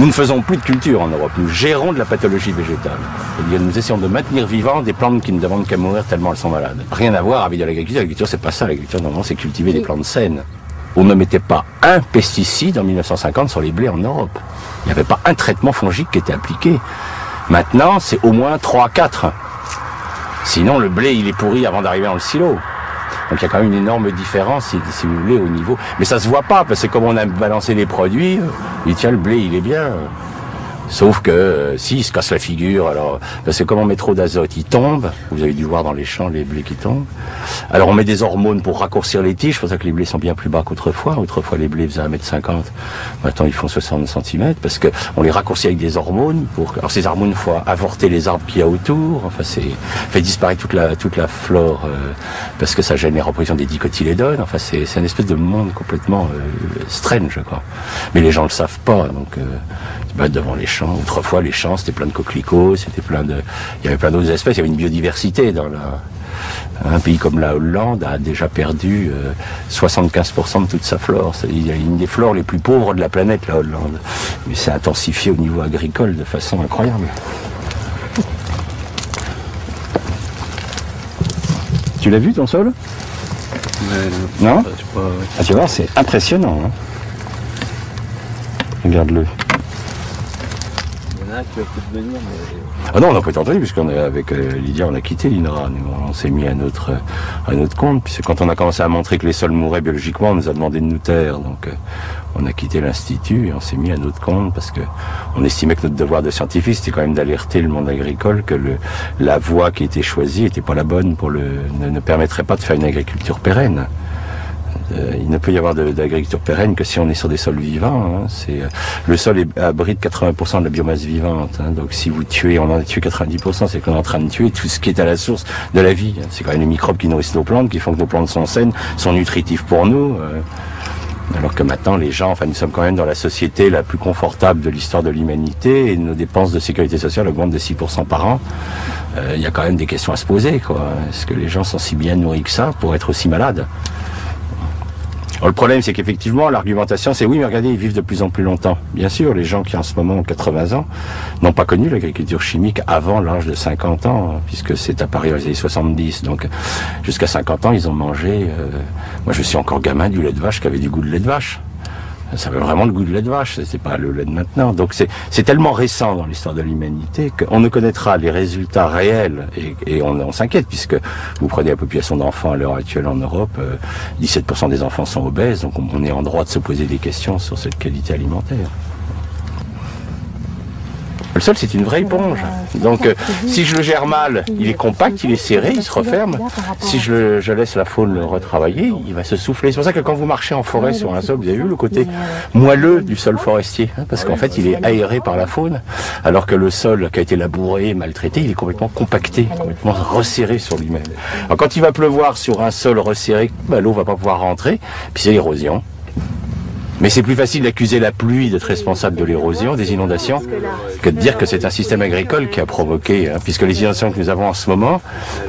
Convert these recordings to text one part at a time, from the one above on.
Nous ne faisons plus de culture en Europe, nous gérons de la pathologie végétale. C'est-à-dire nous essayons de maintenir vivants des plantes qui ne demandent qu'à mourir tellement elles sont malades. Rien à voir avec de l'agriculture. L'agriculture, c'est pas ça. L'agriculture, normalement, c'est cultiver des plantes saines. On ne mettait pas un pesticide en 1950 sur les blés en Europe. Il n'y avait pas un traitement fongique qui était appliqué. Maintenant, c'est au moins 3-4. Sinon, le blé, il est pourri avant d'arriver dans le silo. Donc il y a quand même une énorme différence, si vous voulez, au niveau... Mais ça se voit pas, parce que comme on a balancé les produits, il tient le blé, il est bien. Sauf que si il se casse la figure, alors parce que comme on met trop d'azote, il tombe. Vous avez dû voir dans les champs les blés qui tombent. Alors on met des hormones pour raccourcir les tiges, c'est pour ça que les blés sont bien plus bas qu'autrefois. Autrefois les blés faisaient 1,50 m. Maintenant ils font 60 cm parce que on les raccourcit avec des hormones. Alors ces hormones font avorter les arbres qu'il y a autour. Enfin c'est fait disparaître toute la flore parce que ça gêne les reproductions des dicotylédones. Enfin c'est une espèce de monde complètement strange quoi. Mais les gens le savent pas donc. Devant les champs. Autrefois, les champs, c'était plein de coquelicots, il y avait plein d'autres espèces, il y avait une biodiversité dans un pays comme la Hollande a déjà perdu 75% de toute sa flore. Il y a une des flores les plus pauvres de la planète, la Hollande. Mais c'est intensifié au niveau agricole de façon incroyable. Tu l'as vu ton sol? Non? Ah, tu vois, c'est impressionnant. Hein, regarde-le. Tu vas peut-être venir, mais... Ah non, on n'a pas été entendu, puisqu'on est avec Lydia, on a quitté l'INRA. On s'est mis à notre compte. Puis quand on a commencé à montrer que les sols mouraient biologiquement, on nous a demandé de nous taire. Donc on a quitté l'Institut et on s'est mis à notre compte parce que on estimait que notre devoir de scientifique, c'était quand même d'alerter le monde agricole que la voie qui était choisie n'était pas la bonne ne permettrait pas de faire une agriculture pérenne. Il ne peut y avoir d'agriculture pérenne que si on est sur des sols vivants. Hein. Le sol abrite 80% de la biomasse vivante. Hein. Donc si vous tuez, on en a tué 90%, c'est qu'on est en train de tuer tout ce qui est à la source de la vie. Hein. C'est quand même les microbes qui nourrissent nos plantes, qui font que nos plantes sont saines, sont nutritifs pour nous. Alors que maintenant, les gens, nous sommes quand même dans la société la plus confortable de l'histoire de l'humanité et nos dépenses de sécurité sociale augmentent de 6% par an. Il y a quand même des questions à se poser, quoi. Est-ce que les gens sont si bien nourris que ça pour être aussi malades ? Alors, le problème, c'est qu'effectivement, l'argumentation, c'est oui, mais regardez, ils vivent de plus en plus longtemps. Bien sûr, les gens qui en ce moment ont 80 ans n'ont pas connu l'agriculture chimique avant l'âge de 50 ans, puisque c'est apparu dans les années 70. Donc, jusqu'à 50 ans, ils ont mangé... moi, je suis encore gamin du lait de vache qui avait du goût de lait de vache. Ça avait vraiment le goût de lait de vache, c'est pas le lait de maintenant. Donc c'est tellement récent dans l'histoire de l'humanité qu'on ne connaîtra les résultats réels et on s'inquiète puisque vous prenez la population d'enfants à l'heure actuelle en Europe, 17% des enfants sont obèses, donc on est en droit de se poser des questions sur cette qualité alimentaire. Le sol, c'est une vraie éponge. Donc, si je le gère mal, il est compact, il est serré, il se referme. Si je laisse la faune le retravailler, il va se souffler. C'est pour ça que quand vous marchez en forêt sur un sol, vous avez vu le côté moelleux du sol forestier, hein, parce qu'en fait, il est aéré par la faune, alors que le sol qui a été labouré, maltraité, il est complètement compacté, complètement resserré sur lui-même. Alors, quand il va pleuvoir sur un sol resserré, l'eau va pas pouvoir rentrer, puis c'est l'érosion. Mais c'est plus facile d'accuser la pluie d'être responsable de l'érosion, des inondations, que de dire que c'est un système agricole qui a provoqué, hein, puisque les inondations que nous avons en ce moment,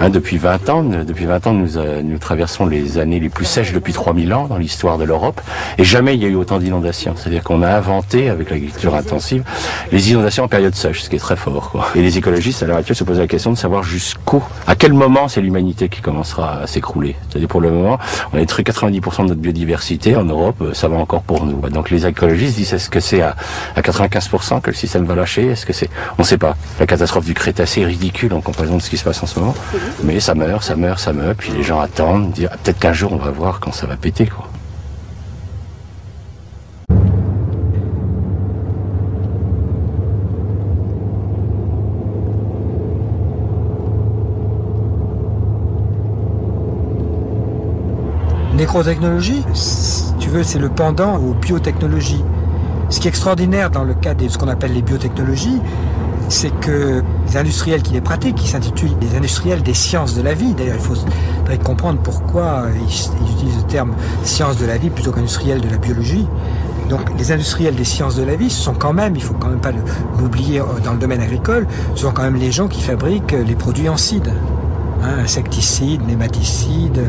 hein, depuis 20 ans, nous traversons les années les plus sèches depuis 3000 ans dans l'histoire de l'Europe, et jamais il y a eu autant d'inondations. C'est-à-dire qu'on a inventé, avec l'agriculture intensive, les inondations en période sèche, ce qui est très fort, quoi. Et les écologistes, à l'heure actuelle, se posent la question de savoir à quel moment c'est l'humanité qui commencera à s'écrouler. C'est-à-dire pour le moment, on a détruit 90% de notre biodiversité en Europe, ça va encore pour nous. Donc les écologistes disent est-ce que c'est à 95% que le système va lâcher? Est-ce que c'est... On ne sait pas. La catastrophe du Crétacé est ridicule en comparaison de ce qui se passe en ce moment. Mais ça meurt, puis les gens attendent, disent peut-être qu'un jour on va voir quand ça va péter, quoi. Nécrotechnologie, si tu veux, c'est le pendant aux biotechnologies. Ce qui est extraordinaire dans le cas de ce qu'on appelle les biotechnologies, c'est que les industriels qui les pratiquent, qui s'intitulent les industriels des sciences de la vie. D'ailleurs, il faudrait comprendre pourquoi ils utilisent le terme sciences de la vie plutôt qu'industriels de la biologie. Donc les industriels des sciences de la vie, ce sont quand même, il faut quand même pas l'oublier dans le domaine agricole, ce sont quand même les gens qui fabriquent les produits en seed. Insecticides, nématicides,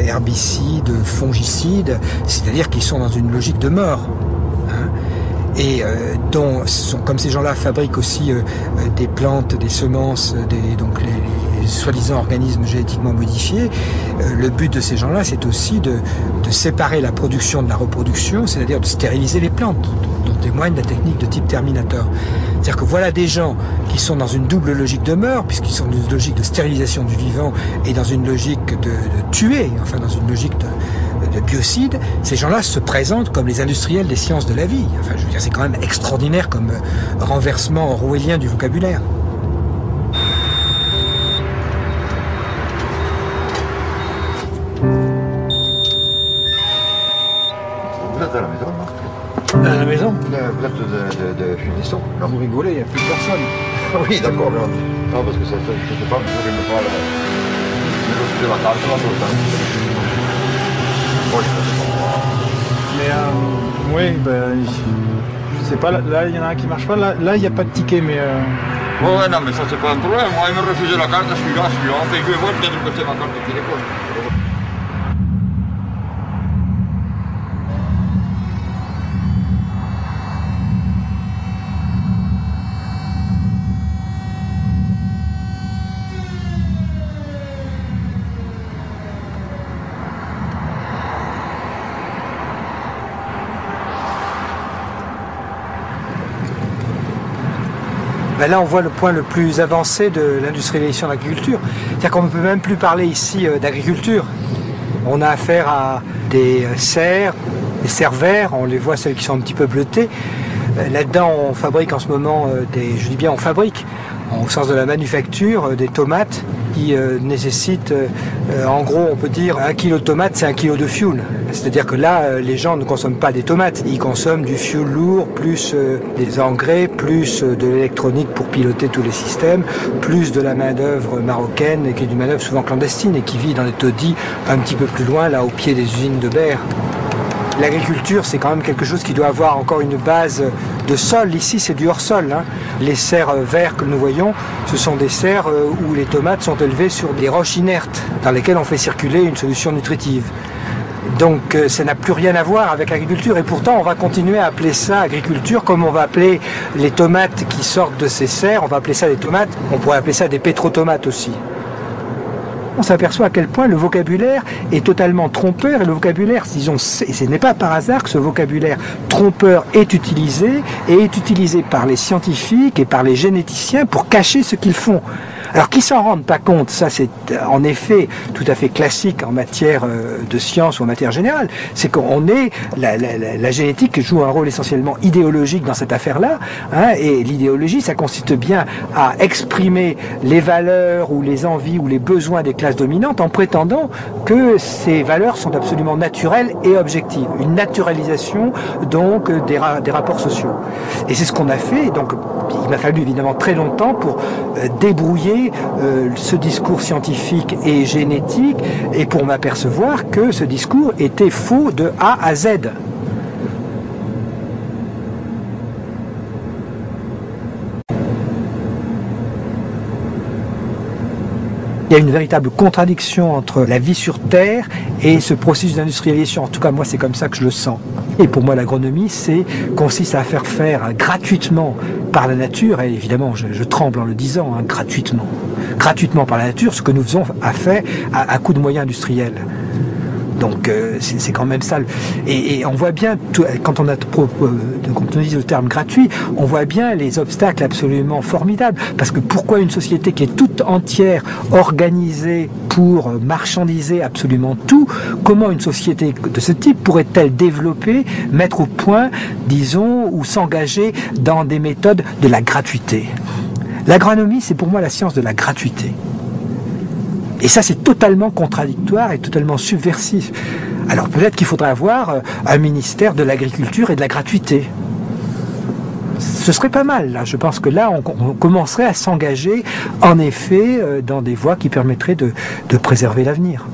herbicides, fongicides, c'est-à-dire qu'ils sont dans une logique de mort. et comme ces gens-là fabriquent aussi des plantes, des semences, donc les soi-disant organismes génétiquement modifiés, le but de ces gens-là, c'est aussi de séparer la production de la reproduction, c'est-à-dire de stériliser les plantes, dont témoigne la technique de type Terminator. C'est-à-dire que voilà des gens qui sont dans une double logique de mort, puisqu'ils sont dans une logique de stérilisation du vivant et dans une logique de tuer, enfin dans une logique de biocide. Ces gens-là se présentent comme les industriels des sciences de la vie. Enfin, je veux dire, c'est quand même extraordinaire comme renversement orwellien du vocabulaire. Vous êtes à la maison, non? À la maison? Vous êtes de Funisson? Vous rigolez, il n'y a plus personne. Oui, d'accord, non, parce que je ne sais pas, je ne me parle de vacances, Mais oui, ben, je sais pas, là il y en a un qui marche pas, là il n'y a pas de ticket, mais... Ouais, non, mais ça c'est pas un problème, moi il me refusait la carte, celui-là, fait que moi peut-être que c'est ma carte de téléphone. Ben là, on voit le point le plus avancé de l'industrialisation de l'agriculture. C'est-à-dire qu'on ne peut même plus parler ici d'agriculture. On a affaire à des serres, des serres verts, on les voit, celles qui sont un petit peu bleutées. Là-dedans, on fabrique en ce moment je dis bien on fabrique, au sens de la manufacture, des tomates qui nécessitent, en gros, on peut dire, 1 kilo de tomates, c'est 1 kilo de fuel. C'est-à-dire que là, les gens ne consomment pas des tomates, ils consomment du fuel lourd, plus des engrais, plus de l'électronique pour piloter tous les systèmes, plus de la main-d'œuvre marocaine, et qui est une main-d'œuvre souvent clandestine et qui vit dans des taudis un petit peu plus loin, là, au pied des usines de Berre. L'agriculture, c'est quand même quelque chose qui doit avoir encore une base de sol. Ici, c'est du hors-sol. Hein. Les serres verts que nous voyons, ce sont des serres où les tomates sont élevées sur des roches inertes, dans lesquelles on fait circuler une solution nutritive. Donc ça n'a plus rien à voir avec l'agriculture, et pourtant on va continuer à appeler ça agriculture, comme on va appeler les tomates qui sortent de ces serres, on va appeler ça des tomates, on pourrait appeler ça des pétrotomates aussi. On s'aperçoit à quel point le vocabulaire est totalement trompeur, et le vocabulaire, disons, ce n'est pas par hasard que ce vocabulaire trompeur est utilisé par les scientifiques et par les généticiens pour cacher ce qu'ils font. Alors qu'ils s'en rendent pas compte, ça c'est en effet tout à fait classique en matière de science ou en matière générale, c'est qu'on est, la génétique joue un rôle essentiellement idéologique dans cette affaire-là, hein, et l'idéologie ça consiste bien à exprimer les valeurs ou les envies ou les besoins des classes dominantes en prétendant que ces valeurs sont absolument naturelles et objectives, une naturalisation donc des rapports sociaux. Et c'est ce qu'on a fait, donc il m'a fallu évidemment très longtemps pour débrouiller ce discours scientifique et génétique, et pour m'apercevoir que ce discours était faux de A à Z. Il y a une véritable contradiction entre la vie sur Terre et ce processus d'industrialisation. En tout cas, moi, c'est comme ça que je le sens. Et pour moi, l'agronomie, consiste à faire gratuitement par la nature, et évidemment, je tremble en le disant, hein, gratuitement par la nature, ce que nous faisons à coup de moyens industriels. Donc c'est quand même ça. Et on voit bien, quand on utilise le terme gratuit, on voit bien les obstacles absolument formidables. Parce que pourquoi une société qui est toute entière organisée pour marchandiser absolument tout, comment une société de ce type pourrait-elle développer, mettre au point, disons, ou s'engager dans des méthodes de la gratuité? L'agronomie, c'est pour moi la science de la gratuité. Et ça, c'est totalement contradictoire et totalement subversif. Alors peut-être qu'il faudrait avoir un ministère de l'agriculture et de la gratuité. Ce serait pas mal, là. Je pense que là, on commencerait à s'engager, en effet, dans des voies qui permettraient de préserver l'avenir.